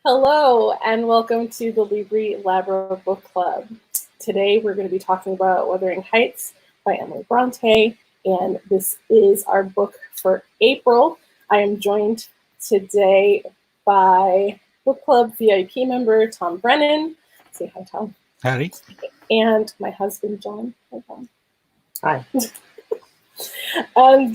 Hello, and welcome to the Libri Labra book club. Today we're going to be talking about Wuthering Heights by Emily Bronte, and this is our book for April. I am joined today by book club VIP member Tom Brennan. Say hi, Tom. Howdy. And my husband, John. Hi, Tom. Hi. And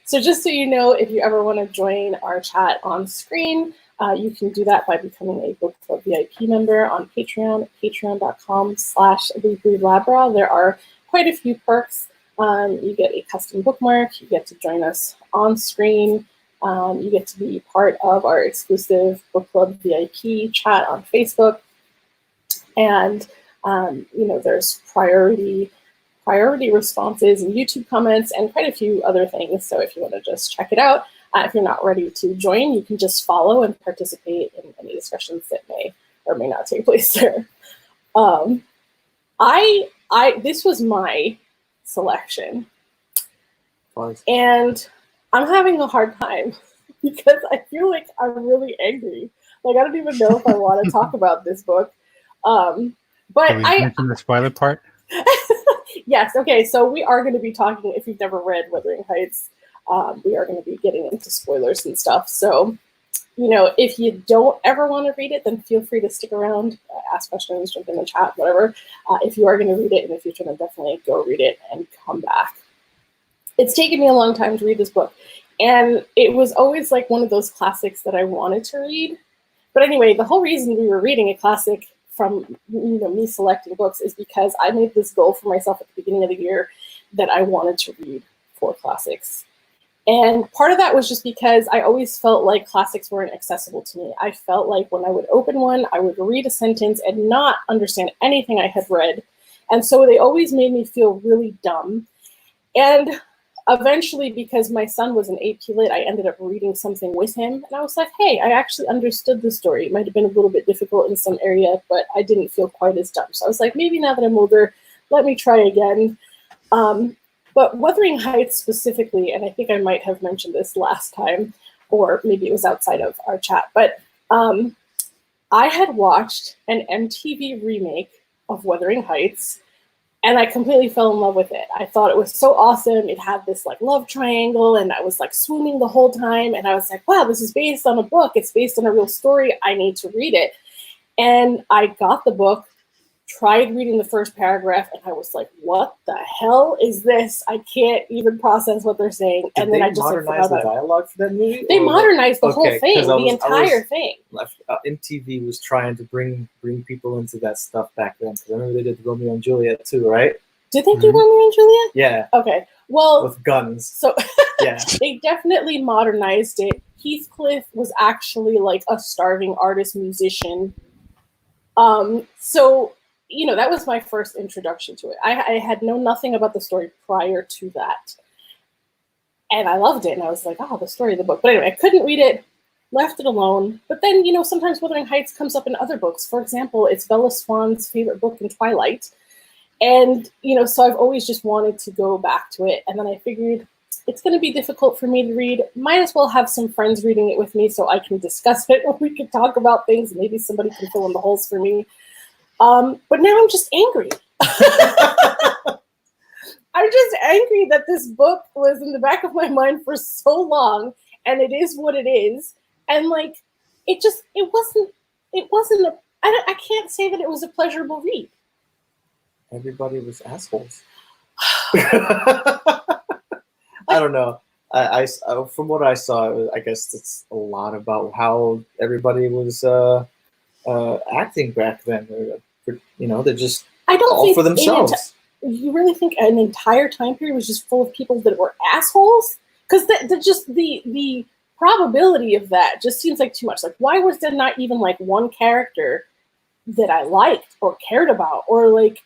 so just so you know, if you ever want to join our chat on screen, you can do that by becoming a book club VIP member on Patreon, patreon.com/Libri Labra. There are quite a few perks. You get a custom bookmark, you get to join us on screen, you get to be part of our exclusive book club VIP chat on Facebook, and there's priority responses and YouTube comments and quite a few other things. So if you want to just check it out, if you're not ready to join, you can just follow and participate in any discussions that may or may not take place there. This was my selection, and I'm having a hard time because I feel like I'm really angry. Like I don't even know if I want to talk about this book. But Can we mention the spoiler part? Yes. Okay. So we are going to be talking. If you've never read Wuthering Heights, we are going to be getting into spoilers and stuff. So, if you don't ever want to read it, then feel free to stick around, ask questions, jump in the chat, whatever. If you are going to read it in the future, then definitely go read it and come back. It's taken me a long time to read this book, and it was always like one of those classics that I wanted to read. But anyway, the whole reason we were reading a classic from me selecting books is because I made this goal for myself at the beginning of the year that I wanted to read 4 classics. And part of that was just because I always felt like classics weren't accessible to me. I felt like when I would open one, I would read a sentence and not understand anything I had read. And so they always made me feel really dumb. And eventually, because my son was an AP Lit, I ended up reading something with him. And I was like, hey, I actually understood the story. It might have been a little bit difficult in some area, but I didn't feel quite as dumb. So I was like, maybe now that I'm older, let me try again. But Wuthering Heights specifically, and I think I might have mentioned this last time, or maybe it was outside of our chat, but I had watched an MTV remake of Wuthering Heights, and I completely fell in love with it. I thought it was so awesome. It had this like love triangle, and I was like swooning the whole time. And I was like, wow, this is based on a book. It's based on a real story. I need to read it. And I got the book, tried reading the first paragraph, and I was like, what the hell is this? I can't even process what they're saying. Did and then they I just modernize the dialogue for that movie? They modernized the whole thing, the entire thing. MTV was trying to bring people into that stuff back then, because I remember they did Romeo and Juliet too, right? Did they do Romeo and Juliet? Yeah. Okay. Well, with guns. So yeah, they definitely modernized it. Heathcliff was actually like a starving artist musician. So that was my first introduction to it. I had known nothing about the story prior to that. And I loved it. And I was like, oh, the story of the book. But anyway, I couldn't read it, left it alone. But then, sometimes Wuthering Heights comes up in other books. For example, it's Bella Swan's favorite book in Twilight. And, so I've always just wanted to go back to it. And then I figured it's going to be difficult for me to read. Might as well have some friends reading it with me so I can discuss it, or we can talk about things. Maybe somebody can fill in the holes for me. But now I'm just angry. I'm just angry that this book was in the back of my mind for so long, and it is what it is. And like, I can't say that it was a pleasurable read. Everybody was assholes. I don't know. I from what I saw, I guess it's a lot about how everybody was acting back then. They're just all for themselves. You really think an entire time period was just full of people that were assholes? Because the probability of that just seems like too much. Like, why was there not even like one character that I liked or cared about? Or like,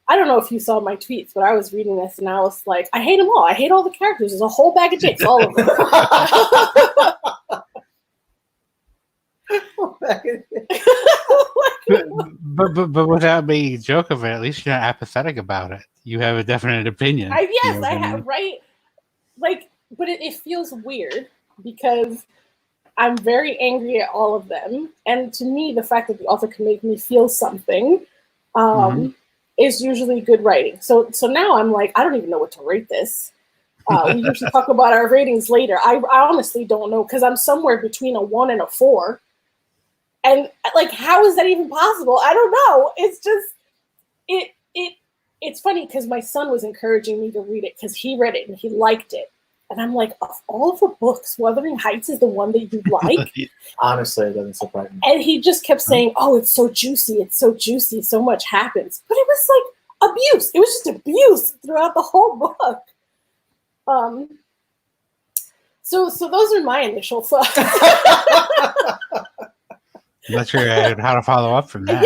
I don't know if you saw my tweets, but I was reading this and I was like, I hate them all. I hate all the characters. There's a whole bag of dicks, all of them. But without being a joke of it, at least you're not apathetic about it. You have a definite opinion. I have, right? Like, but it feels weird because I'm very angry at all of them. And to me, the fact that the author can make me feel something is usually good writing. So now I'm like, I don't even know what to rate this. We usually talk about our ratings later. I honestly don't know, because I'm somewhere between a 1 and a 4. And like, how is that even possible? I don't know. It's just, it's funny because my son was encouraging me to read it because he read it and he liked it. And I'm like, of all the books, Wuthering Heights is the one that you like? Honestly, it doesn't surprise me. And he just kept saying, oh, it's so juicy, so much happens. But it was like abuse. It was just abuse throughout the whole book. So those are my initial thoughts. I'm not sure how to follow up from that.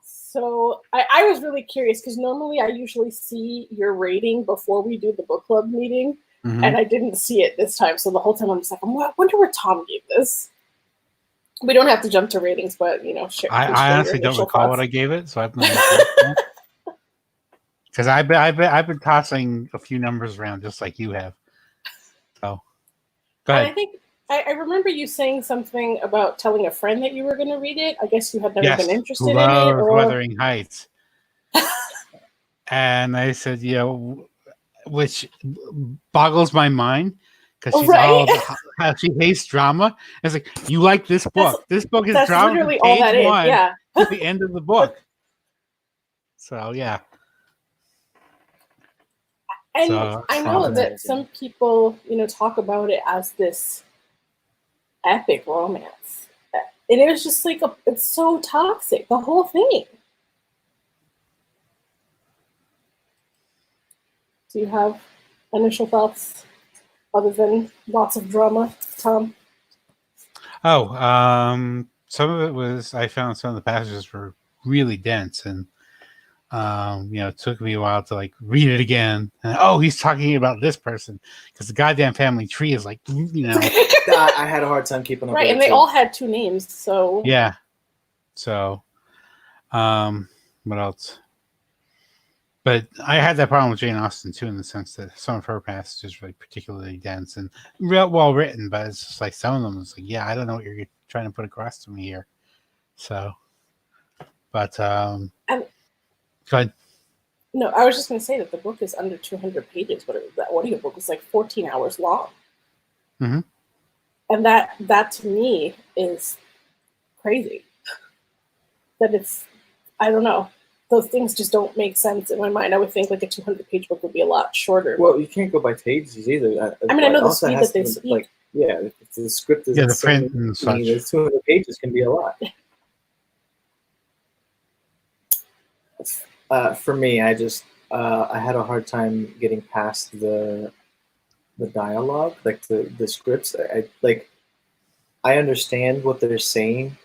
So I was really curious because normally I usually see your rating before we do the book club meeting, and I didn't see it this time. So the whole time I'm just like, I wonder where Tom gave this. We don't have to jump to ratings, but share. I honestly don't recall what I gave it, so I've been because I've been tossing a few numbers around just like you have. So go ahead. And I think I remember you saying something about telling a friend that you were going to read it. I guess you had never been interested in it. Or Wuthering Heights. And I said, which boggles my mind because she's all how she hates drama. It's like, you like this book. This book is drama. Literally all that is. Yeah. To the end of the book. So, yeah. And I know that some people, talk about it as this epic romance. And it was just like, it's so toxic, the whole thing. Do you have initial thoughts other than lots of drama, Tom? Some of it was, I found some of the passages were really dense, and it took me a while to like read it again. And he's talking about this person because the goddamn family tree is like, I had a hard time keeping up. Right, and they all had 2 names, so yeah. So, what else? But I had that problem with Jane Austen too, in the sense that some of her passages were like particularly dense and real well written, but it's just like some of them was like, I don't know what you're trying to put across to me here. So, but go ahead. No, I was just going to say that the book is under 200 pages, but the audiobook was like 14 hours long. Mm-hmm. And that to me is crazy. That it's, I don't know. Those things just don't make sense in my mind. I would think like a 200-page book would be a lot shorter. Well, you can't go by pages either. I mean, I know the speed that they speak. Like, if the script is the print and such. 200 pages can be a lot. For me, I just I had a hard time getting past the dialogue, like the scripts. I understand what they're saying,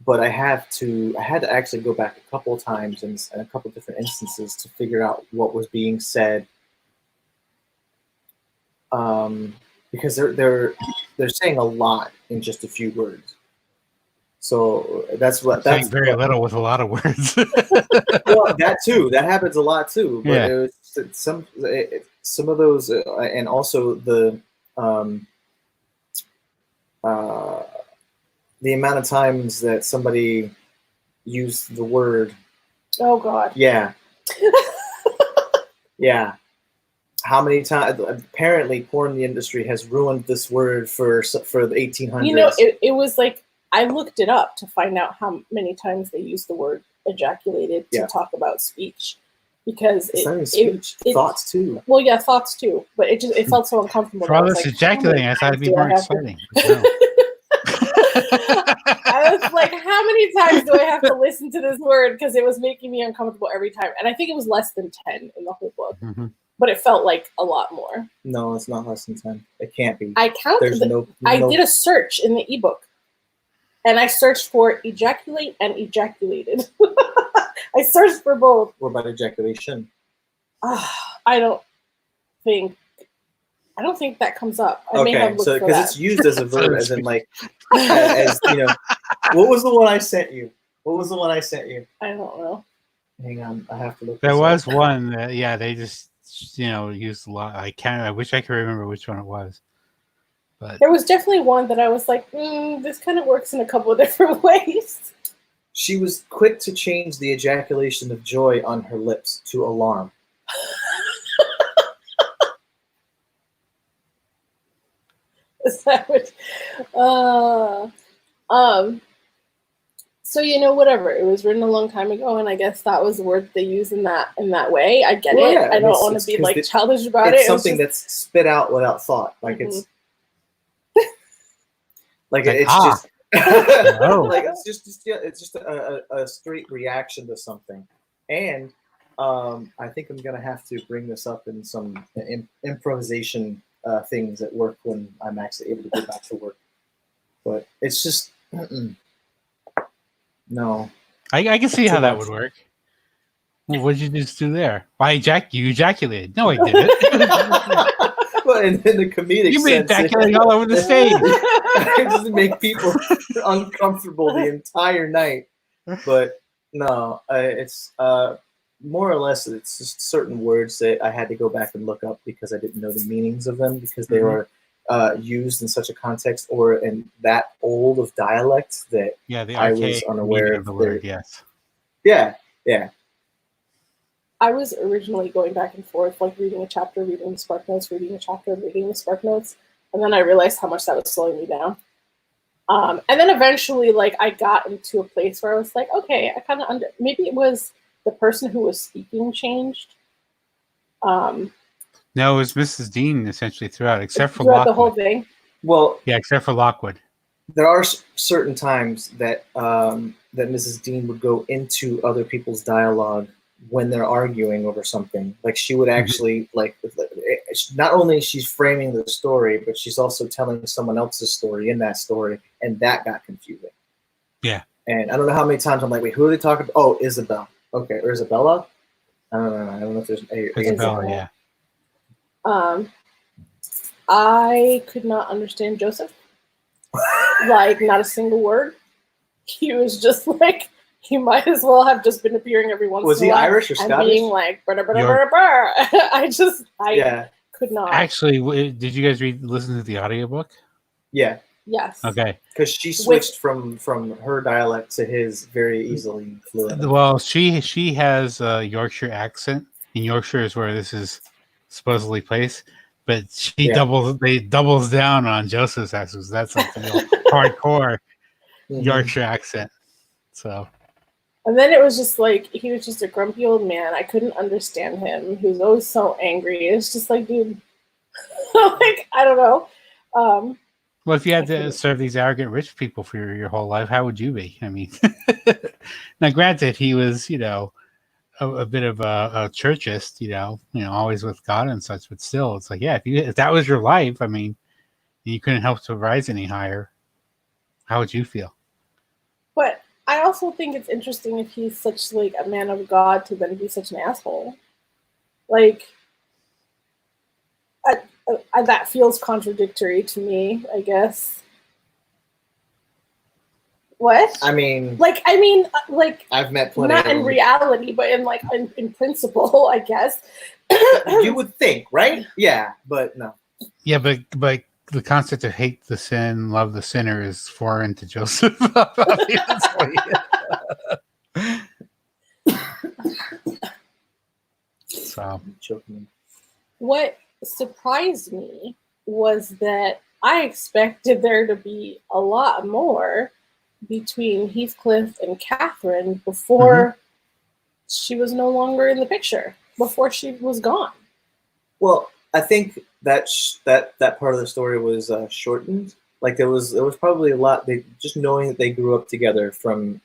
but I had to actually go back a couple of times and a couple of different instances to figure out what was being said. Because they're saying a lot in just a few words. So that's saying very little with a lot of words. Well, that happens a lot too. But yeah. It was some of those, and also the amount of times that somebody used the word. Oh God. Yeah. Yeah. How many times? Apparently, porn industry has ruined this word for the 1800s. It was like, I looked it up to find out how many times they used the word ejaculated to talk about speech, because thoughts too. Well, yeah, thoughts too, but it felt so uncomfortable. For all this ejaculating, I thought it'd be more exciting. No. I was like, how many times do I have to listen to this word? Because it was making me uncomfortable every time. And I think it was less than 10 in the whole book. Mm-hmm. But it felt like a lot more. No, it's not less than 10. It can't be. I counted. I did a search in the ebook. And I searched for ejaculate and ejaculated. I searched for both. What about ejaculation? I don't think that comes up. I may have looked for that. Because it's used as a verb, as in like, as what was the one I sent you? I don't know. Hang on, I have to look. There was one that, they just used a lot. I wish I could remember which one it was. But There was definitely one that I was like, this kind of works in a couple of different ways. She was quick to change the ejaculation of joy on her lips to alarm. Is that what? So whatever. It was written a long time ago, and I guess that was the word they use in that way. I get it. Yeah, I don't want to be like childish about it. It's something that's spit out without thought. Like it's like it's just like it's just a straight reaction to something. And I think I'm gonna have to bring this up in some improvisation things at work when I'm actually able to go back to work. But it's just no. I can see how that would work. Well, what did you just do there? Why you ejaculated? No, I didn't. Well, in the comedic You've been sense, ejaculating all over the stage. It doesn't make people uncomfortable the entire night. But no, it's more or less it's just certain words that I had to go back and look up because I didn't know the meanings of them because they were used in such a context or in that old of dialect that the I was unaware of the word. Yes. Yeah. I was originally going back and forth, like reading a chapter, reading the Spark Notes, reading a chapter, reading the Spark Notes, and then I realized how much that was slowing me down. And then eventually, like, I got into a place where I was like, okay, I kind of maybe it was the person who was speaking changed. No, it was Mrs. Dean essentially throughout, except for throughout Lockwood. the whole thing. Well, yeah, except for Lockwood. There are certain times that that Mrs. Dean would go into other people's dialogue when they're arguing over something. Like she would actually not only she's framing the story, but she's also telling someone else's story in that story, and that got confusing. Yeah. And I don't know how many times I'm like, wait, who are they talking about? Oh, Isabel. Okay, or Isabella? I don't know. I don't know if there's Isabella, yeah. I could not understand Joseph. Like, not a single word. He was just like, he might as well have just been appearing every once in a while. Was he Irish or Scottish? And being like, I could not. Actually, did you guys listen to the audiobook? Yeah. Yes. Okay. Because she switched from her dialect to his very easily fluent. Well, she has a Yorkshire accent, and Yorkshire is where this is supposedly placed. But she doubles down on Joseph's accent. That's like the real hardcore Yorkshire accent. So. And then it was just like, he was just a grumpy old man. I couldn't understand him. He was always so angry. It's just like, dude, like, I don't know. Well, if you had to serve these arrogant rich people for your whole life, how would you be? I mean, now granted, he was, a bit of a churchist, always with God and such, but still, it's like, yeah, if that was your life, I mean, you couldn't help to rise any higher, how would you feel? But I also think it's interesting if he's such like a man of God to then be such an asshole. Like, that feels contradictory to me, I guess. What? I mean, I've met plenty. Not in reality, but in principle, I guess. You would think, right? Yeah, but no. Yeah, but the concept of hate the sin, love the sinner is foreign to Joseph. So, what surprised me was that I expected there to be a lot more between Heathcliff and Catherine before she was no longer in the picture, before she was gone. Well, I think that part of the story was shortened. Like there was probably a lot. Just knowing that they grew up together from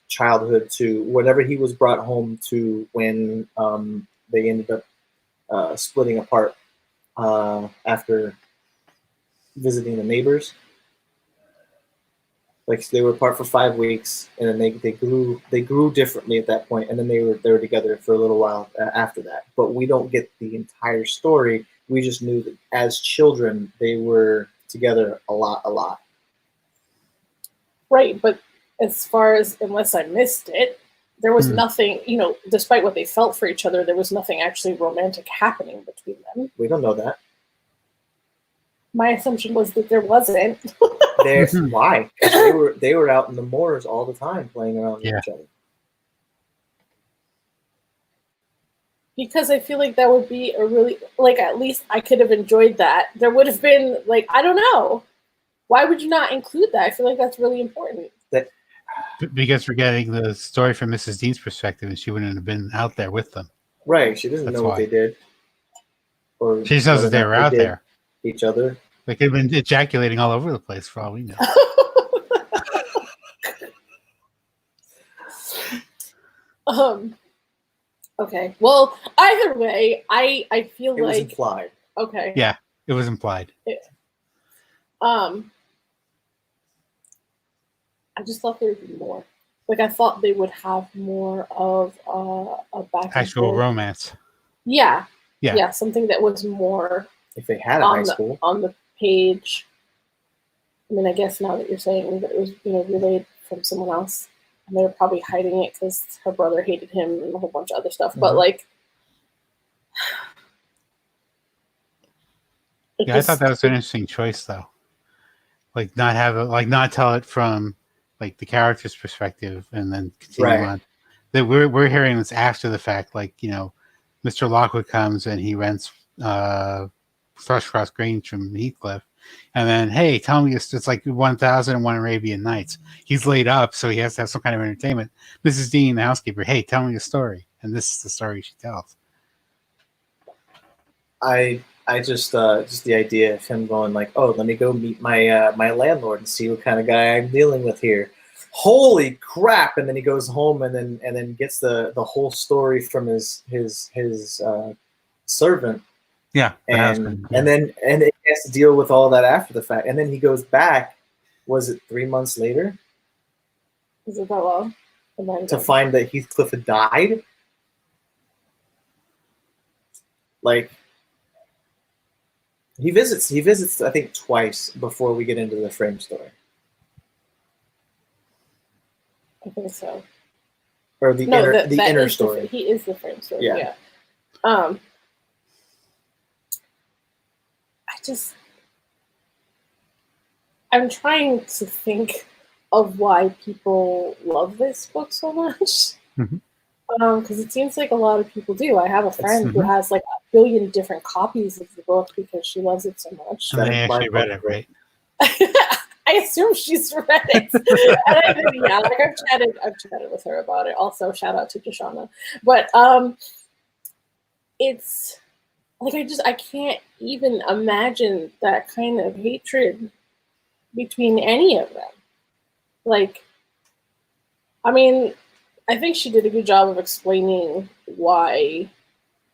childhood to whenever he was brought home to when they ended up splitting apart after visiting the neighbors. Like they were apart for 5 weeks, and then they grew differently at that point, and then they were together for a little while after that. But we don't get the entire story. We just knew that as children they were together a lot. Right, but as far as, unless I missed it, there was nothing, despite what they felt for each other, there was nothing actually romantic happening between them. We don't know that. My assumption was that there wasn't. Why? They were out in the moors all the time playing around with each other. Because I feel like that would be a really, at least I could have enjoyed that. There would have been, I don't know. Why would you not include that? I feel like that's really important. Because we're getting the story from Mrs. Dean's perspective, and she wouldn't have been out there with them. Right. She doesn't know what they did. Or she just knows that they were out there. Each other. They could have been ejaculating all over the place for all we know. Okay. Well, either way, I feel it was implied. Okay. Yeah, it was implied. I just thought there would be more. I thought they would have more of a back actual romance. Yeah. Something that was more. If they had a high school on the page. I mean, I guess now that you're saying that it was relayed from someone else, and they were probably hiding it because her brother hated him and a whole bunch of other stuff. But I thought that was an interesting choice, though. Not tell it from the character's perspective, and then continue on. That we're hearing this after the fact. Mr. Lockwood comes and he rents Thrushcross Grange from Heathcliff, and then, hey, tell me it's like 1001 Arabian Nights. He's laid up, so he has to have some kind of entertainment. Mrs. Dean, the housekeeper, hey, tell me a story, and this is the story she tells. I just the idea of him going let me go meet my my landlord and see what kind of guy I'm dealing with here. Holy crap! And then he goes home and then gets the whole story from his servant. Yeah, and then he has to deal with all that after the fact. And then he goes back. Was it 3 months later? Is it that long? To find that Heathcliff had died. He visits I think twice before we get into the frame story. I think so. Or the inner story. He is the frame story. Yeah. I'm trying to think of why people love this book so much. Because it seems like a lot of people do. I have a friend who has a billion different copies of the book because she loves it so much. And they actually read it, right? I assume she's read it. And I've chatted with her about it. Also, shout out to Jashana. But it's I can't even imagine that kind of hatred between any of them. I think she did a good job of explaining why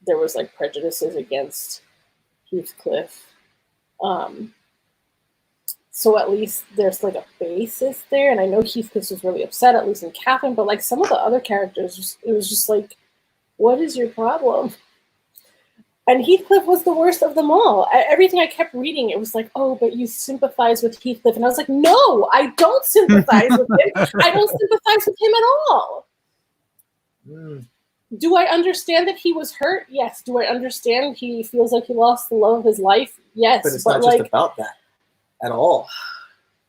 there was prejudices against Heathcliff. So at least there's a basis there. And I know Heathcliff was really upset, at least in Catherine, but some of the other characters, it was just what is your problem? And Heathcliff was the worst of them all. Everything I kept reading, it was oh, but you sympathize with Heathcliff. And I was no, I don't sympathize with him. I don't sympathize with him at all. Do I understand that he was hurt? Yes. Do I understand he feels like he lost the love of his life? Yes. But it's not just about that at all.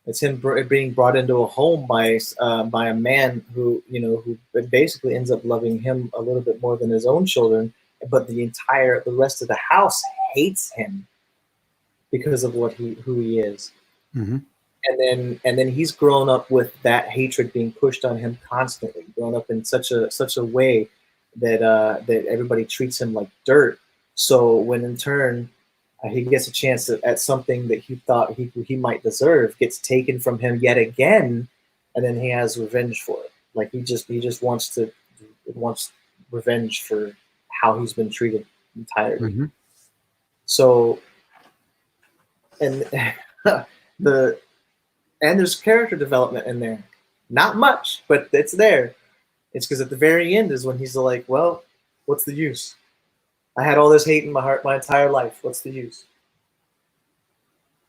It's him being brought into a home by a man who basically ends up loving him a little bit more than his own children. But the rest of the house hates him because of who he is. Mm-hmm. And then he's grown up with that hatred being pushed on him constantly, grown up in such a way that everybody treats him like dirt. So when in turn he gets a chance at something that he thought he might deserve, gets taken from him yet again, and then he has revenge for it. He just wants revenge for how he's been treated entirely. Mm-hmm. So, and there's character development in there. Not much, but it's there. It's because at the very end is when he's well, what's the use? I had all this hate in my heart my entire life. What's the use?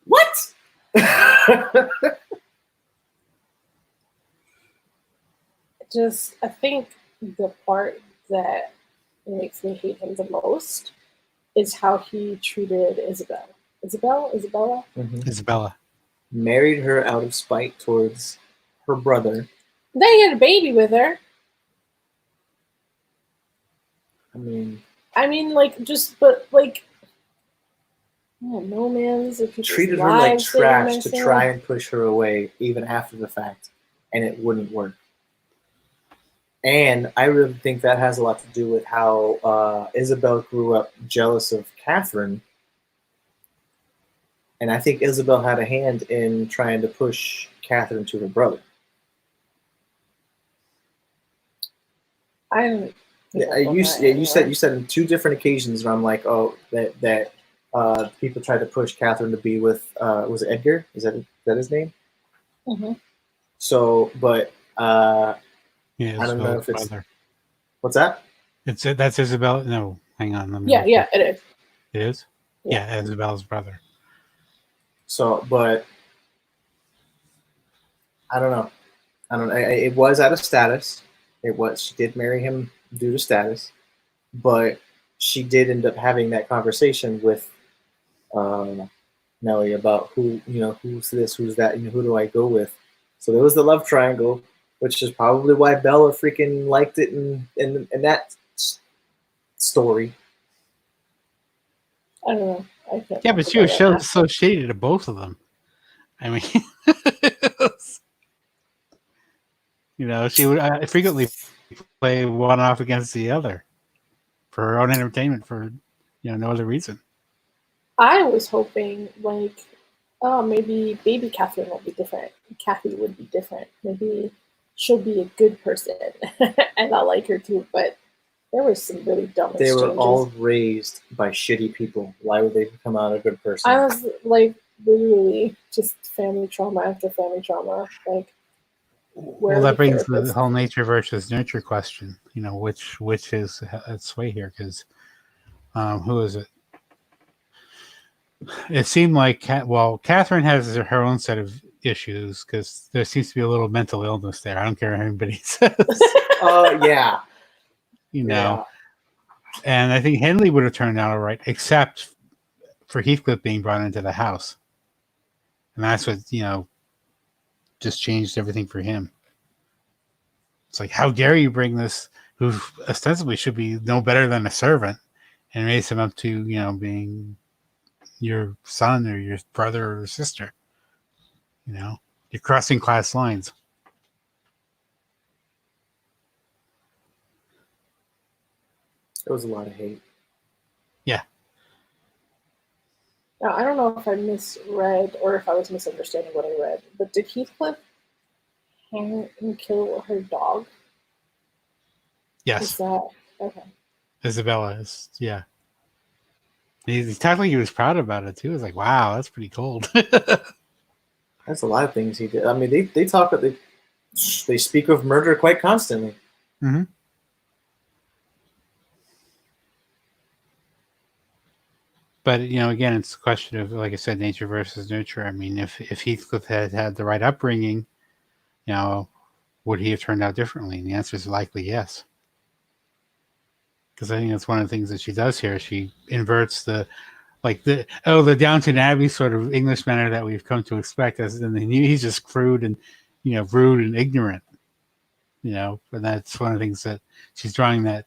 What? I think the part that makes me hate him the most is how he treated Isabel. Isabella? Mhm. Isabella. Married her out of spite towards her brother. Then he had a baby with her. I mean, oh, no man's if people's treated her like lives they were trash to messing try with. and push her away even after the fact, and it wouldn't work. And I really think that has a lot to do with how Isabel grew up jealous of Catherine. And I think Isabel had a hand in trying to push Catherine to her brother. I don't Yeah, you said in two different occasions where I'm like, oh, that people tried to push Catherine to be with was it Edgar? Is that his name? Mm-hmm. So, but Yeah, I don't know if it's brother. what's that? That's Isabella. No, hang on. Let me Yeah, it is. It is? Yeah. Yeah, Isabella's brother. So, but I don't know. I don't know. It was out of status. She did marry him due to status, but she did end up having that conversation with Nellie about who's this, who's that, who do I go with. So there was the love triangle, which is probably why Bella freaking liked it in that story. I don't know. I can't Yeah, talk but she was about it now. so shady to both of them. I mean, she would frequently play one off against the other for her own entertainment for no other reason. I was hoping oh, maybe baby Catherine will be different. Kathy would be different. Maybe she'll be a good person, and I like her too. But there was some really dumb They exchanges. were all raised by shitty people. Why would they become out a good person? I was literally just family trauma after family trauma. Well, that brings the whole nature versus nurture question. Which is at sway here? Because who is it? It seemed like Catherine has her own set of issues because there seems to be a little mental illness there. I don't care what anybody says. Yeah. Yeah. And I think Henley would have turned out all right, except for Heathcliff being brought into the house. And that's what, just changed everything for him. It's like, how dare you bring this, who ostensibly should be no better than a servant, and raise him up to, being your son or your brother or sister. You're crossing class lines. There was a lot of hate. Yeah. Now, I don't know if I misread or if I was misunderstanding what I read, but did Heathcliff hang and kill her dog? Yes. Is that okay? Isabella is, yeah. He talked like he was proud about it too. It was like, wow, that's pretty cold. That's a lot of things he did. I mean, they talk, they speak of murder quite constantly. Mm-hmm. But again, it's a question of, like I said, nature versus nurture. I mean, if Heathcliff had the right upbringing, would he have turned out differently? And the answer is likely yes. Because I think that's one of the things that she does here. She inverts the Downton Abbey sort of English manner that we've come to expect, and he's just crude and rude and ignorant. And that's one of the things that she's drawing that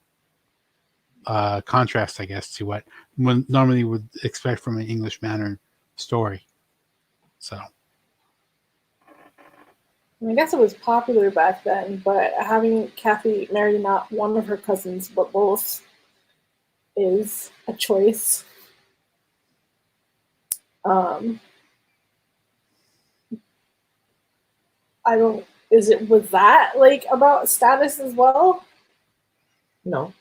contrast, I guess, to what one normally would expect from an English manner story. So I guess it was popular back then, but having Kathy marry not one of her cousins but both is a choice. Was that about status as well? No.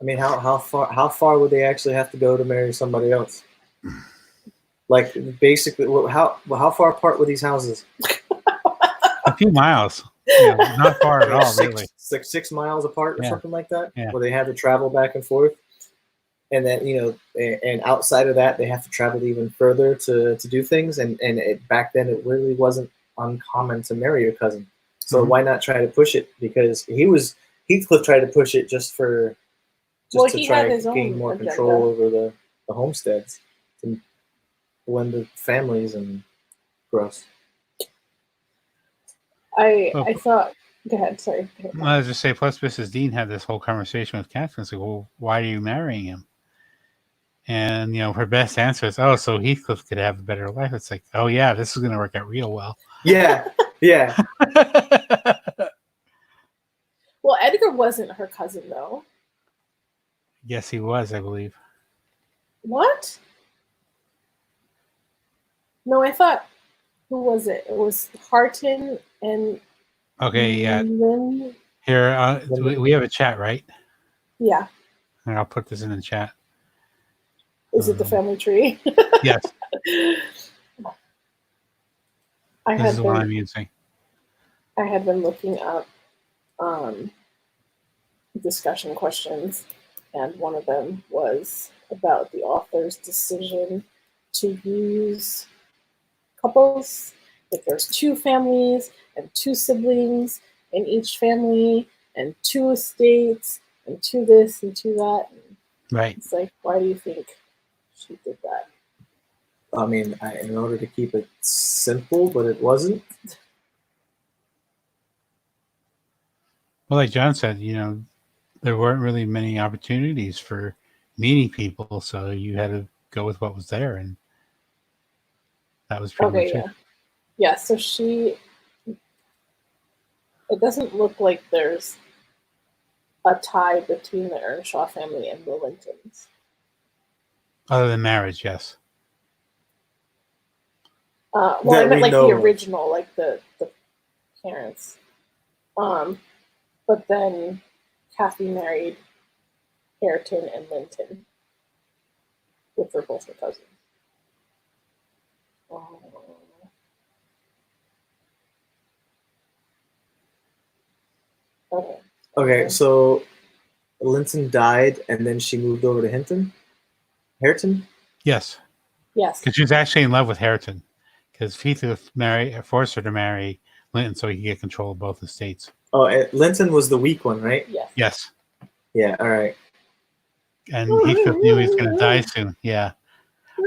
I mean, how far would they actually have to go to marry somebody else? Like, basically, how far apart were these houses? A few miles. Not far at all, really. 6 miles apart or something like that, yeah. Where they had to travel back and forth. And then, and outside of that, they have to travel even further to do things. And back then, it really wasn't uncommon to marry your cousin. So why not try to push it? Because he was Heathcliff tried to push it just Well, to he try had to his gain own more agenda. control over the homesteads and blend the families and gross. I thought. Go ahead. Sorry. Go ahead. I was just say. Plus, Mrs. Dean had this whole conversation with Catherine. It's like, well, why are you marrying him? And her best answer is, "Oh, so Heathcliff could have a better life." It's like, "Oh yeah, this is going to work out real well." Yeah, yeah. Well, Edgar wasn't her cousin though. Yes, he was, I believe. What? No, I thought. Who was it? It was Harton and. Okay, yeah. Lynn? Here, we have a chat, right? Yeah. And I'll put this in the chat. Is it the family tree? Yes. I This is the one I'm using. I had been looking up discussion questions, and one of them was about the author's decision to use couples. If there's 2 families and 2 siblings in each family, and 2 estates, and 2 this and 2 that. And right. It's like, why do you think she did that? I mean, in order to keep it simple, but it wasn't. Well, like John said, there weren't really many opportunities for meeting people, so you had to go with what was there, and that was pretty much it. Yeah, so it doesn't look like there's a tie between the Earnshaw family and the Lintons. Other than marriage, yes. I meant like the original, like the parents. But then Kathy married Hareton and Linton, which were both her cousins. Okay, so Linton died, and then she moved over to Hareton? Yes. Because she was actually in love with Hareton. Because Heathcliff forced her to marry Linton so he could get control of both estates. Oh, Linton was the weak one, right? Yes. Yeah, all right. And Heathcliff knew he was going to die soon. Yeah.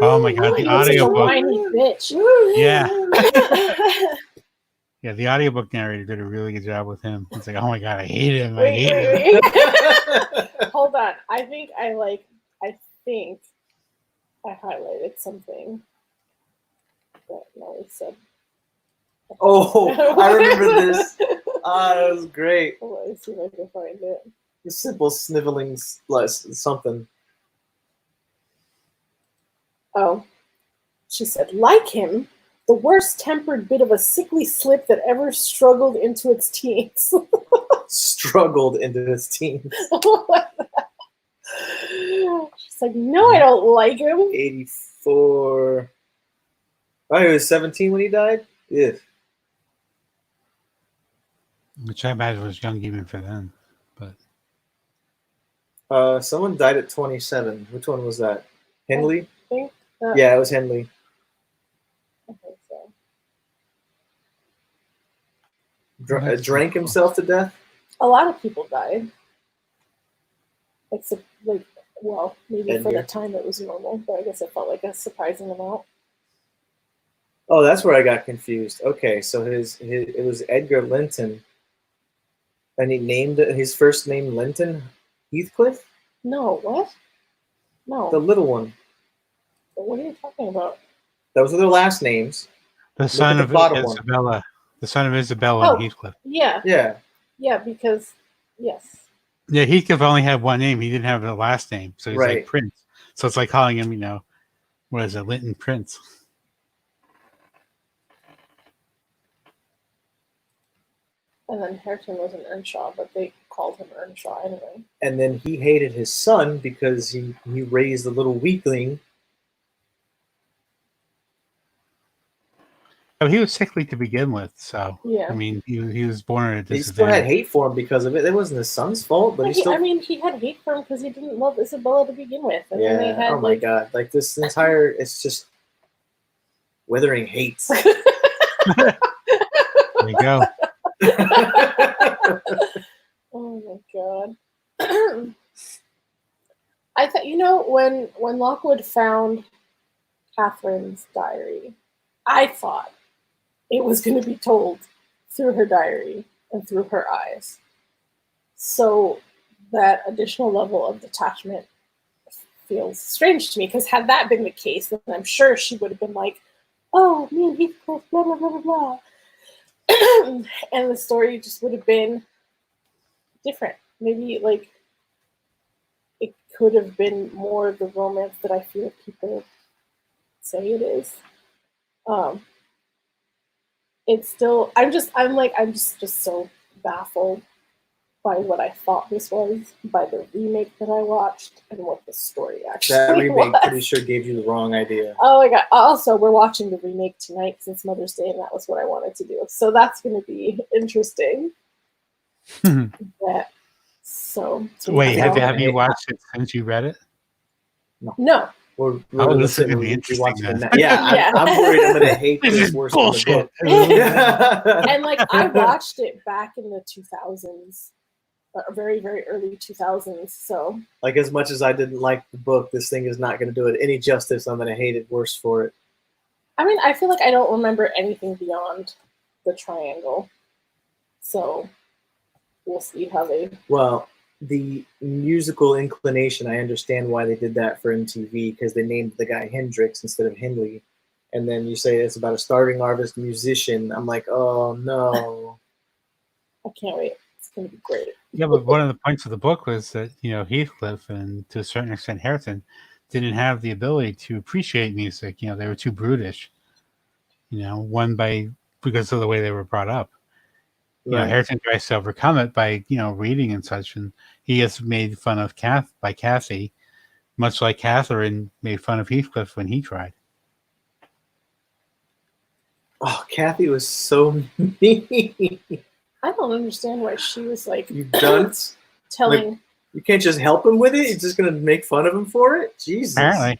Oh my God, the audiobook. Whiny bitch. Yeah. Yeah, the audiobook narrator did a really good job with him. It's like, oh my God, I hate him. I hate him. Hold on. I think I highlighted something that Nelly said. Oh, I remember this. That was great. Let's see if I can find it. The simple sniveling something. Oh, she said, like him, the worst-tempered bit of a sickly slip that ever struggled into its teens. Struggled into its teens. She's like, no, I don't like him. 84. Oh, he was 17 when he died? Yeah. Which I imagine was young even for them. But someone died at 27. Which one was that? Henley? I think yeah, it was Henley. I think so. Drank himself to death? A lot of people died. Except, maybe for the time it was normal, but I guess it felt like a surprising amount. Oh, that's where I got confused. Okay, so it was Edgar Linton, and he named his first name Linton Heathcliff? No, what? No. The little one. What are you talking about? Those are their last names. The son of Isabella. The son of Isabella and Heathcliff. Yeah. Yeah. Yeah, because, yes. Yeah, Heathcliff only had one name. He didn't have a last name. So he's like Prince. So it's like calling him, what is it, Linton Prince. And then Hareton was an Earnshaw, but they called him Earnshaw anyway. And then he hated his son because he raised a little weakling. Oh, he was sickly to begin with, so yeah. I mean, he was born at a disadvantage. He still had hate for him because of it. It wasn't his son's fault, but he had hate for him because he didn't love Isabella to begin with. And yeah. Then they had, oh my God! Like this entire, it's just Wuthering hates. There you go. Oh my when Lockwood found Catherine's diary, I thought it was going to be told through her diary and through her eyes. So that additional level of detachment feels strange to me, because had that been the case, then I'm sure she would have been like, oh, me and Heathcliff, blah, blah, blah, blah, blah. And the story just would have been different. Maybe, like, it could have been more the romance that I feel people say it is. It's still, I'm just so baffled by what I thought this was, by the remake that I watched, and what the story actually That remake, was. pretty sure, gave you the wrong idea. Oh my god! Also, we're watching the remake tonight because it's Mother's Day, and that was what I wanted to do. So that's going to be interesting. Yeah. So wait, have you watched it since you read it? No. We're this is gonna be interesting then. Yeah, I'm worried I'm gonna hate this worse than the book. And like, I watched it back in the 2000s, very, very early 2000s. So, like, as much as I didn't like the book, this thing is not going to do it any justice. I'm going to hate it worse for it. I mean, I feel like I don't remember anything beyond the triangle. So, we'll see how they. Well, the musical inclination, I understand why they did that for MTV, because they named the guy Hendrix instead of Hindley. And then you say it's about a starving artist musician. I'm like, oh no. I can't wait. It's going to be great. Yeah, but one of the points of the book was that, Heathcliff and to a certain extent Hareton didn't have the ability to appreciate music. They were too brutish. Because of the way they were brought up. Right. Hareton tries to overcome it by, reading and such, and he gets made fun of by Kathy, much like Catherine made fun of Heathcliff when he tried. Oh, Kathy was so mean. I don't understand why she was like, you dunce. telling. Like, you can't just help him with it? You're just going to make fun of him for it? Jesus. Apparently.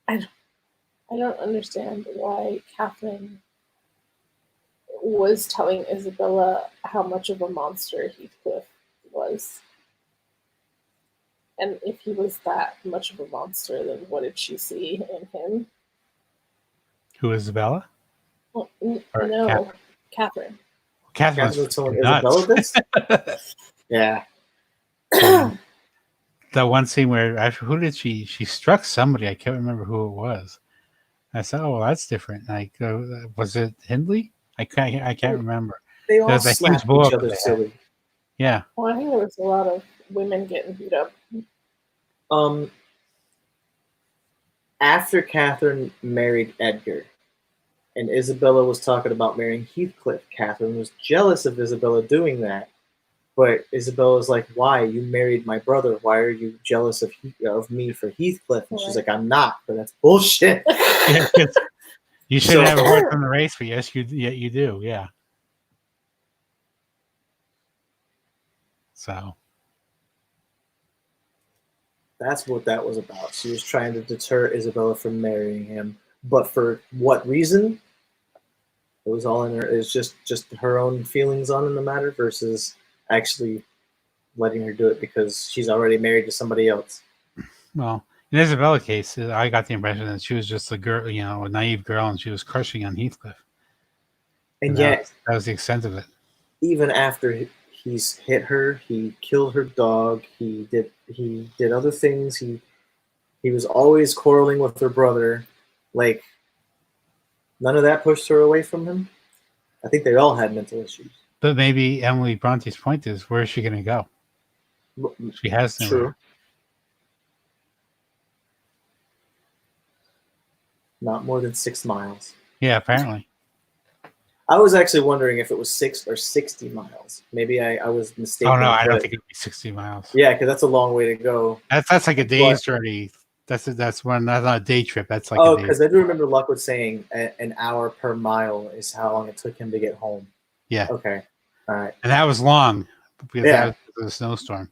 I don't understand why Catherine was telling Isabella how much of a monster Heathcliff was. And if he was that much of a monster, then what did she see in him? Who, Isabella? Well, Or no, Catherine. Catherine was telling nuts. Isabella this? Yeah. That one scene where who did she struck somebody? I can't remember who it was. I said, "Oh, well, that's different." Like, was it Hindley? I can't remember. They all There's a slapped huge each other silly. Yeah. Well, I think there was a lot of women getting beat up. After Catherine married Edgar, and Isabella was talking about marrying Heathcliff, Catherine was jealous of Isabella doing that. But Isabella was like, why? You married my brother. Why are you jealous of me for Heathcliff? And she's like, I'm not, but that's bullshit. You shouldn't have a horse in the race, but yes, you do. Yeah. So. That's what that was about. She was trying to deter Isabella from marrying him. But for what reason? It was all in her. It was just her own feelings on the matter versus actually letting her do it because she's already married to somebody else. Well, in Isabella's case, I got the impression that she was just a girl, a naive girl, and she was crushing on Heathcliff. And yet, that was the extent of it. Even after he's hit her, he killed her dog. He did other things. He was always quarreling with her brother. Like, none of that pushed her away from him. I think they all had mental issues. But maybe Emily Bronte's point is, where is she going to go? She has nowhere. True. Not more than 6 miles. Yeah, apparently. I was actually wondering if it was 6 or 60 miles. Maybe I was mistaken. Oh, no, I don't think it would be 60 miles. Yeah, because that's a long way to go. That's like a day's journey. That's not a day trip. That's like a day. Because I do remember Lockwood saying an hour per mile is how long it took him to get home. Yeah. Okay. All right. And that was long because that was a snowstorm.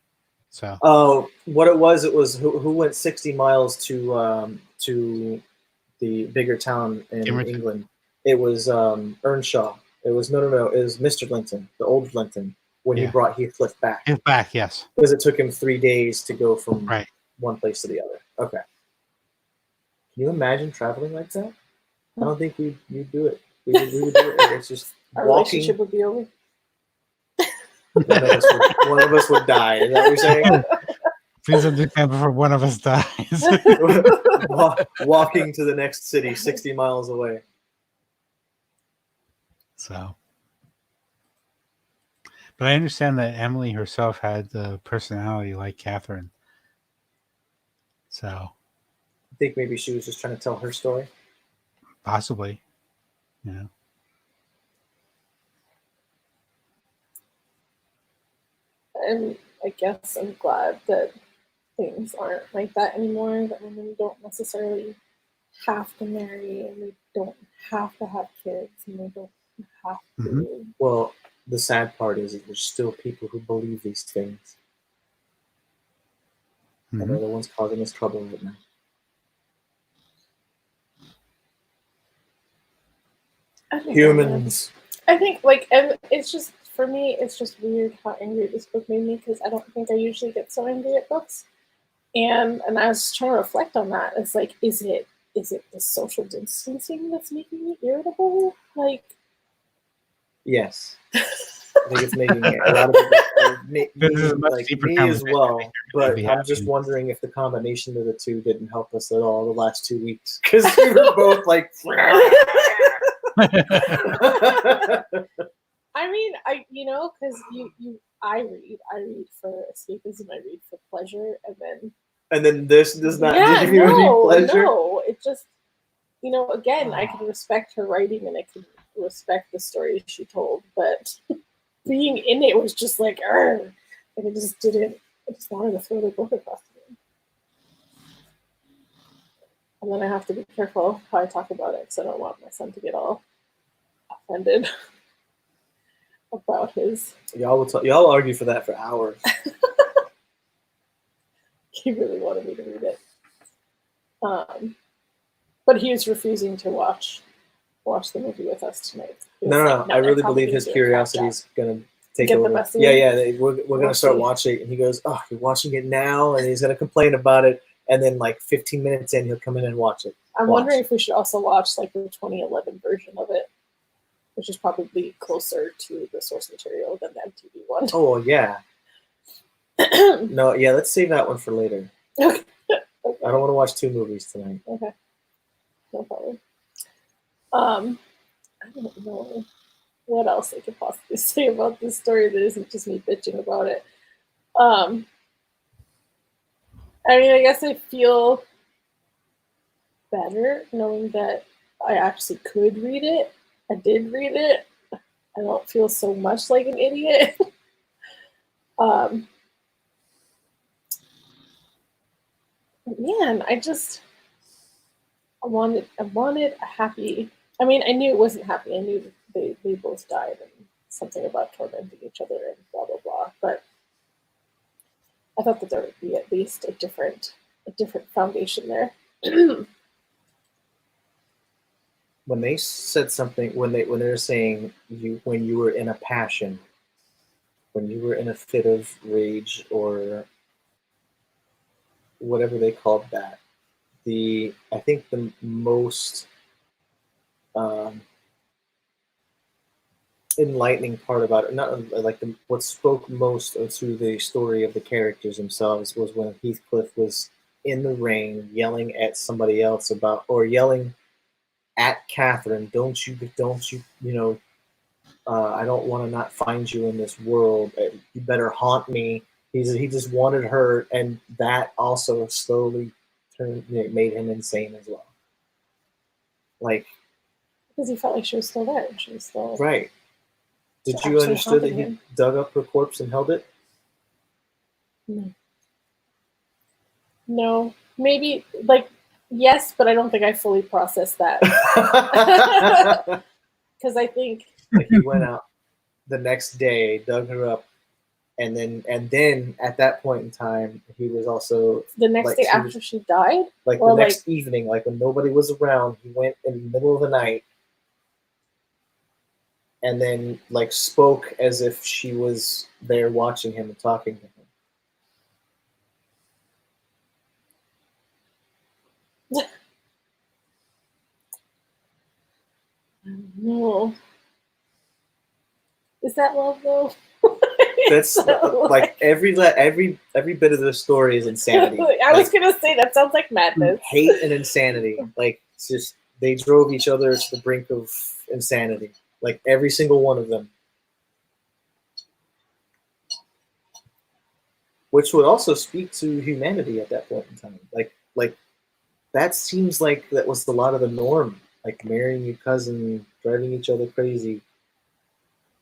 So. Oh, what it was who went 60 miles to the bigger town in England. It was Earnshaw. It was no. It was Mr. Linton, the old Linton, when he brought Heathcliff back. Back, yes. Because it took him 3 days to go from one place to the other. Okay. Can you imagine traveling like that? I don't think we'd do it. We would do it. It's just Our walking. relationship would be over. One of us would die. Is that what you're saying? Please understand before one of us dies. Walking to the next city 60 miles away. So, but I understand that Emily herself had the personality like Catherine. So, I think maybe she was just trying to tell her story. possibly, you know. And I guess I'm glad that things aren't like that anymore, that women don't necessarily have to marry and they don't have to have kids and they don't have to. Well, the sad part is that there's still people who believe these things. And they're the ones causing us trouble right now. Humans. I think, like, and it's just, for me, it's just weird how angry this book made me, because I don't think I usually get so angry at books. And I was trying to reflect on that. It's like, is it the social distancing that's making me irritable? Like, yes. I think it's making a lot of people, like me as well. But I'm just wondering if the combination of the two didn't help us at all the last 2 weeks, because we were both like. I mean, because I read for escapism, I read for pleasure, and then this does not give you any pleasure. No, it just, again, I can respect her writing and I can respect the story she told, but being in it was just like, and I just wanted to throw the book across the room. And then I have to be careful how I talk about it, because I don't want my son to get all offended about his. Y'all argue for that for hours. He really wanted me to read it, but he was refusing to watch the movie with us tonight. No. I really believe his curiosity is gonna take over. We're gonna start watching it, and he goes, "Oh, you're watching it now," and he's gonna complain about it. And then, like 15 minutes in, he'll come in and watch it. I'm wondering if we should also watch like the 2011 version of it, which is probably closer to the source material than the MTV one. Oh yeah. No, yeah. Let's save that one for later. Okay. I don't want to watch 2 movies tonight. Okay. No problem. I don't know what else I could possibly say about this story that isn't just me bitching about it. I mean, I guess I feel better knowing that I actually could read it. I did read it. I don't feel so much like an idiot. Man, I wanted a happy. I mean, I knew it wasn't happy. I knew that they both died and something about tormenting each other and blah blah blah. But I thought that there would be at least a different foundation there. When they said something, when they were saying when you were in a passion, when you were in a fit of rage or whatever they called that, I think the most enlightening part about it, not like what spoke most to the story of the characters themselves, was when Heathcliff was in the rain yelling at somebody else or yelling at Catherine, don't you I don't want to not find you in this world. You better haunt me. He just wanted her, and that also slowly made him insane as well. Like, because he felt like she was still there. She was still right. Did you understand that he dug up her corpse and held it? No. Maybe, like, yes, but I don't think I fully processed that. Because I think like he went out the next day, dug her up, and then at that point in time, he was also the next day after she died, like the next evening, like when nobody was around, he went in the middle of the night, and then like spoke as if she was there watching him and talking to him. No. Is that love though? That's like every bit of the story is insanity. I was gonna say that sounds like madness. Hate and insanity. Like it's just they drove each other to the brink of insanity. Like every single one of them. Which would also speak to humanity at that point in time. Like that seems like that was a lot of the norm. Like marrying your cousin, driving each other crazy.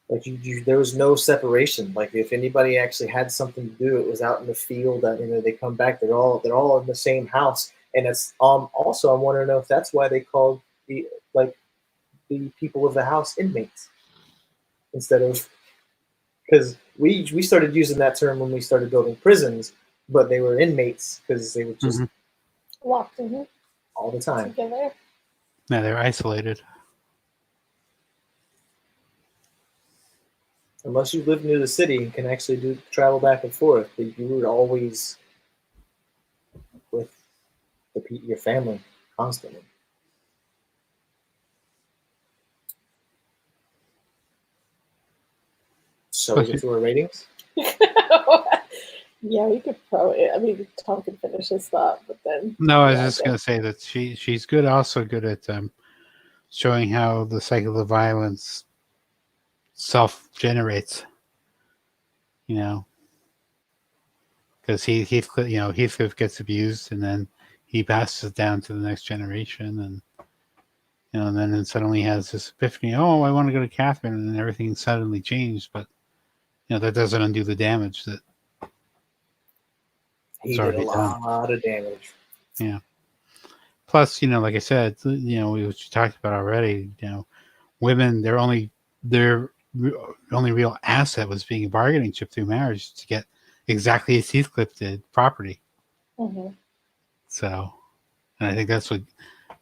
Like there was no separation. Like if anybody actually had something to do, it was out in the field. That they come back, they're all in the same house. And it's also I want to know if that's why they called the people of the house inmates instead of, because we started using that term when we started building prisons, but they were inmates because they were just locked in all the time together. Yeah, they're isolated. Unless you live near the city and can actually travel back and forth, but you were always with your family constantly. So we get to our ratings? Yeah, we could probably. I mean, Tom can finish his thought, but then. No, I was just going to say that she's good. Also good at showing how the cycle of violence self-generates. Because Heathcliff gets abused, and then he passes it down to the next generation, and and then suddenly has this epiphany. Oh, I want to go to Catherine, and then everything suddenly changed. But that doesn't undo the damage that he did a lot of damage. Yeah. Plus, like I said, what you talked about already, women, their only real asset was being a bargaining chip through marriage to get exactly as Heathcliff did, property. Mm-hmm. So, and I think that's what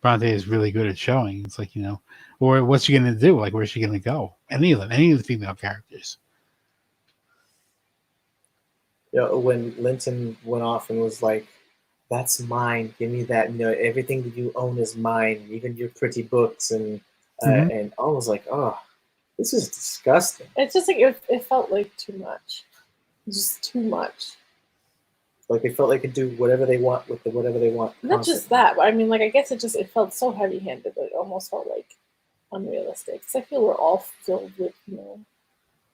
Bronte is really good at showing. It's like, or what's she going to do? Like, where's she going to go? Any of the female characters. When Linton went off and was like, "That's mine. Give me that. Everything that you own is mine, even your pretty books." And I was like, "Oh, this is disgusting." It's just like it felt like too much, just too much. Like they felt they could do whatever they want with whatever they want. Not just that, but I mean, like I guess it felt so heavy-handed that it almost felt like unrealistic. Because I feel we're all filled with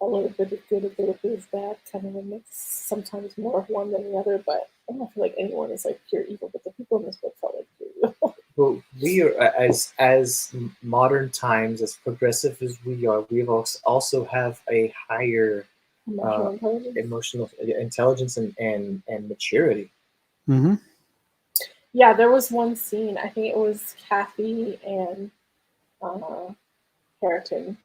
a little bit of good, a little bit of bad, kind of a mix. Sometimes more of one than the other, but I don't feel like anyone is like pure evil. But the people in this book felt like pure evil. Well, we are as modern times, as progressive as we are, we also have a higher emotional intelligence and maturity. Mm-hmm. Yeah, there was one scene. I think it was Kathy and Harrington.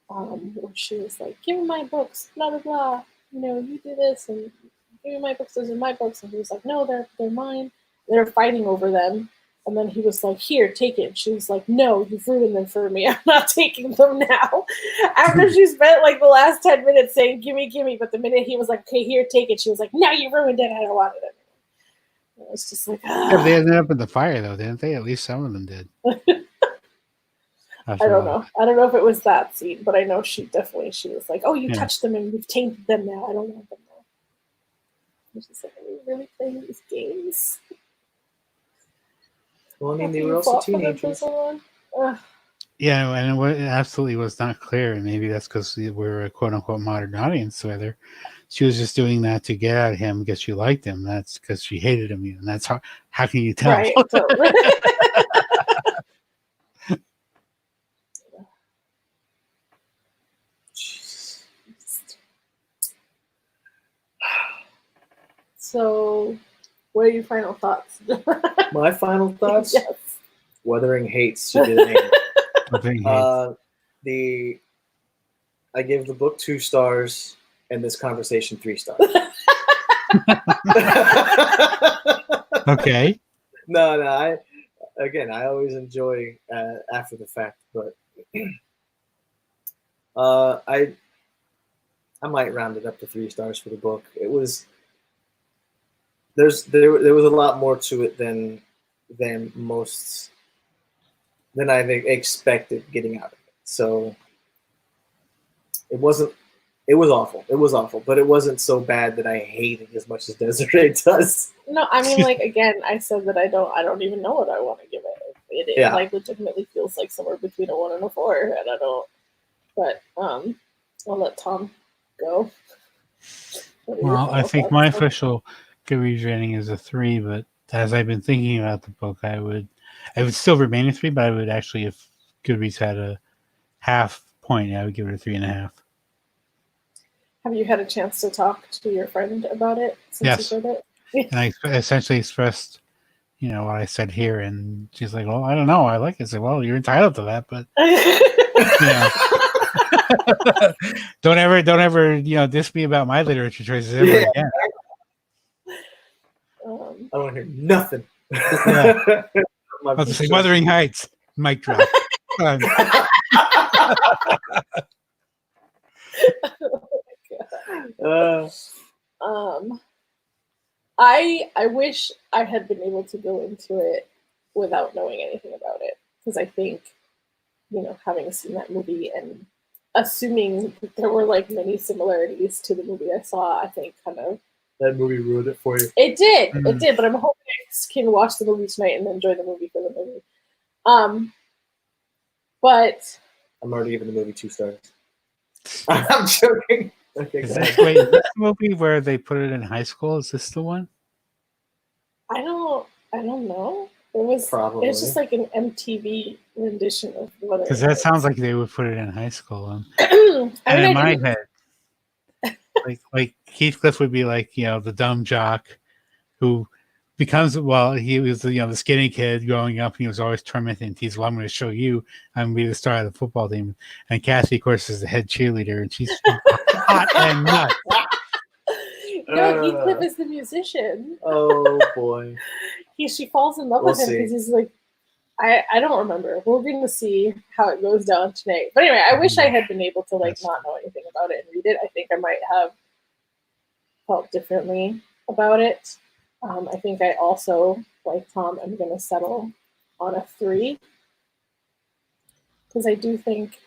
Where she was like, "Give me my books, blah blah blah. You do this, and give me my books. Those are my books." And he was like, "No, they're mine." They were fighting over them, and then he was like, "Here, take it." And she was like, "No, you've ruined them for me. I'm not taking them now." After she spent like the last 10 minutes saying, "Gimme," but the minute he was like, "Okay, here, take it," she was like, "No, you ruined it. I don't want it anymore." It's just like, Yeah, they ended up in the fire though, didn't they? At least some of them did. I don't know. I don't know if it was that scene, but I know she was like, "Oh, you touched them and you've tainted them now. I don't want them now." I was just like, "Are we really playing these games?" Well, I mean, they were also teenagers. Yeah, and it absolutely was not clear, and maybe that's because we're a quote-unquote modern audience, whether she was just doing that to get at him because she liked him. That's because she hated him, and that's how can you tell? Right. So, what are your final thoughts? My final thoughts? Yes. Wuthering Hates should be the name. Wuthering Hates. I give the book 2 stars and this conversation 3 stars. Okay. No, I always enjoy after the fact, but I might round it up to 3 stars for the book. It was there was a lot more to it than I expected getting out of it. So it wasn't. It was awful. It was awful, but it wasn't so bad that I hate it as much as Desiree does. No, I mean, like, again, I said that I don't even know what I want to give it. It like legitimately feels like somewhere between a 1 and a 4, and I don't. But I'll let Tom go. Well, I think my official Goodreads rating is a 3, but as I've been thinking about the book, I would still remain a 3, but I would actually, if Goodreads had a half point, I would give it a 3.5. Have you had a chance to talk to your friend about it since Yes. you heard it? And I essentially expressed, what I said here, and she's like, "Well, I don't know, I like it." I said, "Well, you're entitled to that, but don't ever, diss me about my literature choices ever again." I don't want to hear nothing. I'll just say Wuthering Heights. Mic drop. I wish I had been able to go into it without knowing anything about it, because I think, having seen that movie and assuming that there were like many similarities to the movie I saw, I think kind of that movie ruined it for you. It did, but I'm hoping I can watch the movie tonight and enjoy the movie for the movie. But I'm already giving the movie 2 stars. I'm joking. Okay, is this the movie where they put it in high school? Is this the one? I don't know. It's just like an MTV rendition of Wuthering. Because that sounds like they would put it in high school. And in my head, like Heathcliff would be like, the dumb jock who becomes, he was the skinny kid growing up, and he was always tormenting teased. Well, I'm going to show you, I'm going to be the star of the football team. And Kathy, of course, is the head cheerleader, and she's hot and nuts. No, Heathcliff is the musician. Oh boy. She falls in love with him because he's like, I don't remember. We're going to see how it goes down tonight. But anyway, I wish I had been able to not know anything about it and read it. I think I might have felt differently about it. I think I also, like Tom, I'm going to settle on a 3, because I do think,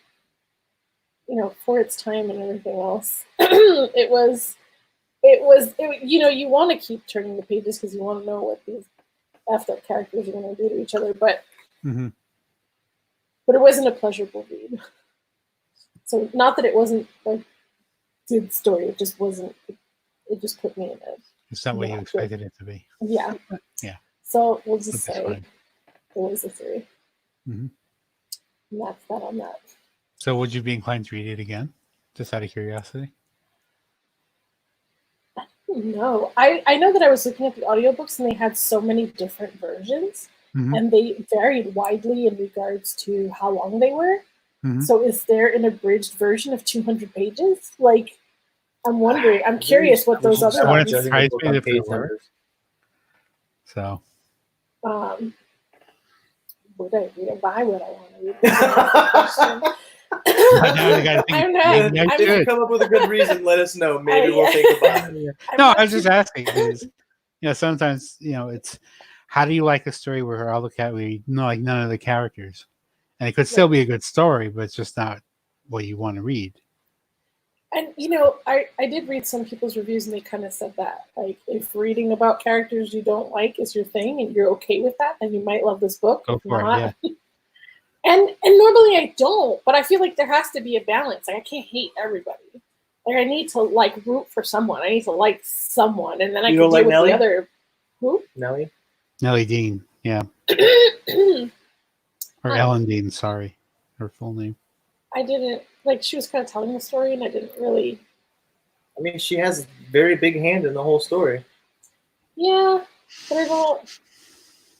for its time and everything else, it was, you want to keep turning the pages because you want to know what these effed up characters are going to do to each other, but it wasn't a pleasurable read. So not that it wasn't like good story, it just wasn't. It just put me in it. It's not what you expected it to be. Yeah. Yeah. So we'll just say it was a 3. Mm-hmm. And that's that on that. So would you be inclined to read it again, just out of curiosity? No, I know that I was looking at the audiobooks and they had so many different versions, and they varied widely in regards to how long they were. So is there an abridged version of 200 pages? Like, I'm wondering. I'm curious what those other ones. Surprise me if they were. So. Would I read it? Why would I want to read it? If you come up with a good reason, let us know. Maybe we'll think about it. No, I was just asking because, sometimes, it's how do you like a story where all we know like none of the characters, and it could still be a good story, but it's just not what you want to read. And I did read some people's reviews, and they kind of said that, like, if reading about characters you don't like is your thing, and you're okay with that, then you might love this book. Go for it, yeah. And normally I don't, but I feel like there has to be a balance. Like, I can't hate everybody. Like, I need to root for someone. I need to like someone, and then I can deal with the other. Who? Nellie Dean, yeah. Or Ellen Dean, sorry, her full name. I didn't she was kind of telling the story, and I didn't really. I mean, she has a very big hand in the whole story. Yeah, but I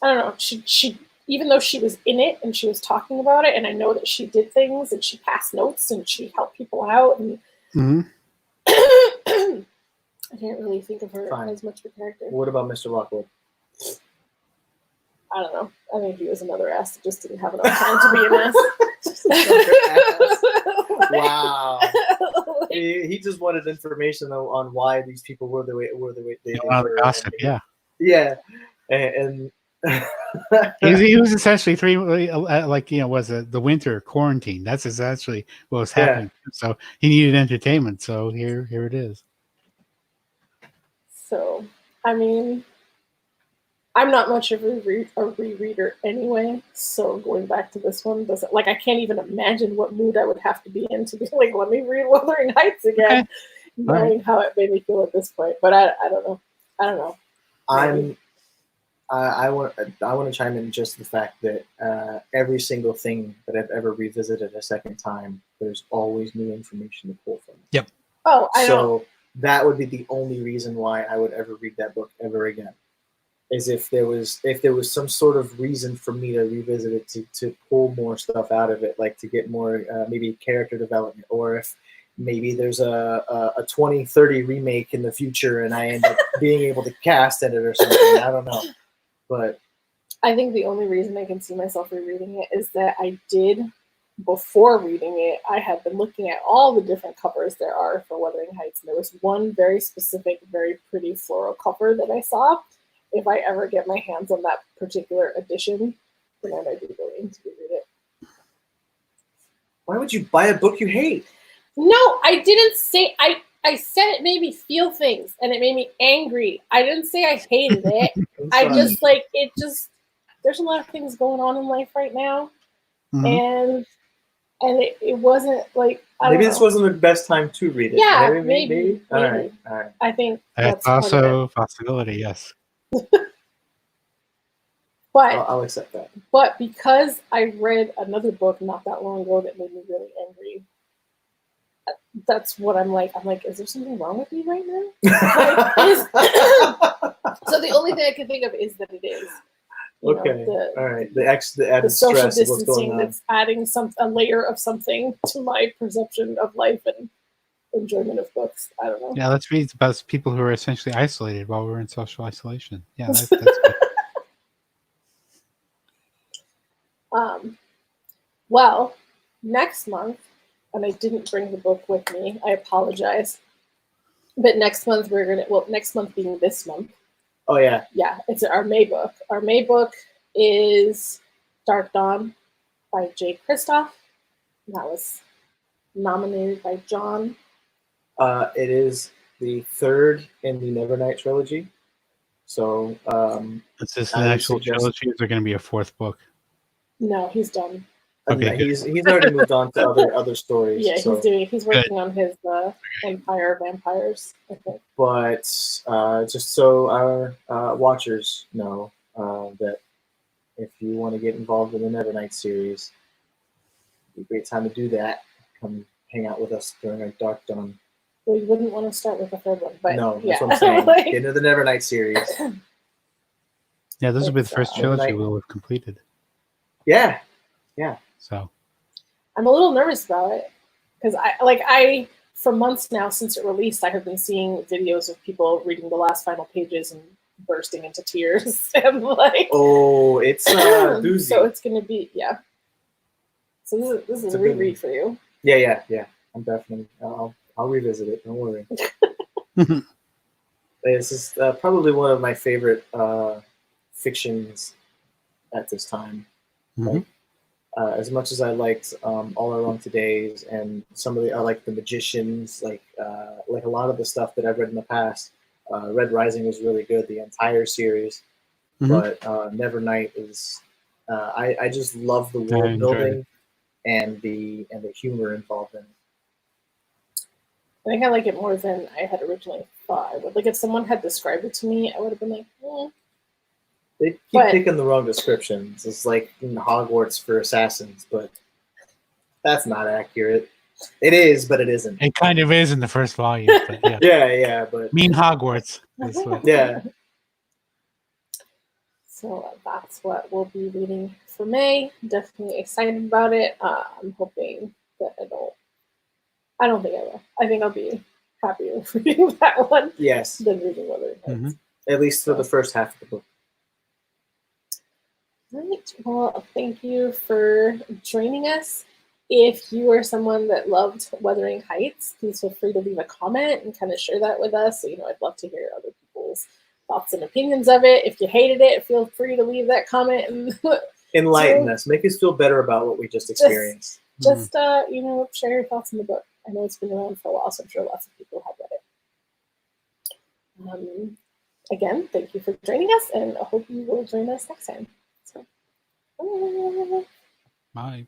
don't know. She even though she was in it and she was talking about it, and I know that she did things and she passed notes and she helped people out, and I didn't really think of her as much of a character. What about Mr. Rockwood? I don't know. I think he was another ass that just didn't have enough time to be an ass. Wow. He just wanted information on why these people were the way they were. Gossip, yeah. Yeah. And He was essentially was it the winter quarantine? That's essentially what was happening. Yeah. So he needed entertainment. So here it is. So, I mean, I'm not much of a rereader anyway. So going back to this one doesn't I can't even imagine what mood I would have to be in to be like, let me read Wuthering Heights again, knowing how it made me feel at this point. But I don't know. I don't know. I want to chime in just the fact that every single thing that I've ever revisited a second time, there's always new information to pull from. Yep. Oh, I know. That would be the only reason why I would ever read that book ever again, is if there was some sort of reason for me to revisit it to pull more stuff out of it, like to get more maybe character development, or if maybe there's a 2030 remake in the future and I end up being able to cast in it or something. I don't know. But I think the only reason I can see myself rereading it is that I did, before reading it, I had been looking at all the different covers there are for Wuthering Heights, and there was one very specific, very pretty floral cover that I saw. If I ever get my hands on that particular edition, then I might be willing to reread it. Why would you buy a book you hate? No, I didn't say I said it made me feel things and it made me angry. I didn't say I hated it. I just there's a lot of things going on in life right now. And it wasn't like maybe this wasn't the best time to read it. Yeah, maybe. All right. I think that's also a possibility, yes. But I'll accept that. But because I read another book not that long ago that made me really angry, that's what I'm like. I'm like, is there something wrong with me right now? So the only thing I can think of is that it is. Okay. All right. The added social stress distancing of what's going on. That's adding a layer of something to my perception of life and enjoyment of books. I don't know. Yeah, let's read about people who are essentially isolated while we're in social isolation. Yeah, that's good. Well, next month, and I didn't bring the book with me. I apologize. But next month next month being this month. Oh yeah. Yeah, it's our May book. Our May book is Dark Dawn by Jay Kristoff. That was nominated by John. It is the third in the Nevernight trilogy. So is this an actual trilogy, or is there going to be a fourth book? No, he's done. Okay, he's already moved on to other stories. Yeah, he's working on his Empire of Vampires, I think. But just so our watchers know that if you want to get involved in the Nevernight series, it'd be a great time to do that. Come hang out with us during our Dark Dawn. Well, you wouldn't want to start with the third one, but no, that's what I'm saying. Get into the Nevernight series. Yeah, this will be the first trilogy we'll have completed. Yeah. So I'm a little nervous about it because I for months now since it released, I have been seeing videos of people reading the last final pages and bursting into tears and oh, it's doozy. So it's gonna be So this is a reread for you. Yeah. I'm definitely I'll revisit it. Don't worry. This is probably one of my favorite fictions at this time. Mm-hmm. As much as I liked All Along Today's and some of I like The Magicians, like a lot of the stuff that I've read in the past. Red Rising was really good, the entire series. But Nevernight is I just love the world building and the humor involved in it. I think I like it more than I had originally thought I would. Like if someone had described it to me, I would have been like, They keep picking the wrong descriptions. It's like in Hogwarts for assassins, but that's not accurate. It is, but it isn't. It kind of is in the first volume, but yeah. yeah, but mean Hogwarts. Yeah. So that's what we'll be reading for May. Definitely excited about it. I'm hoping that I don't think I will. I think I'll be happier reading that one. Yes. Than reading Wuthering Heights. At least for the first half of the book. Right. Well, thank you for joining us. If you are someone that loved Wuthering Heights, please feel free to leave a comment and kind of share that with us. So, I'd love to hear other people's thoughts and opinions of it. If you hated it, feel free to leave that comment and Enlighten us. Make us feel better about what we just experienced. just you know, share your thoughts in the book. I know it's been around for a while, so I'm sure lots of people have read it. Again, thank you for joining us, and I hope you will join us next time. So, bye. Bye.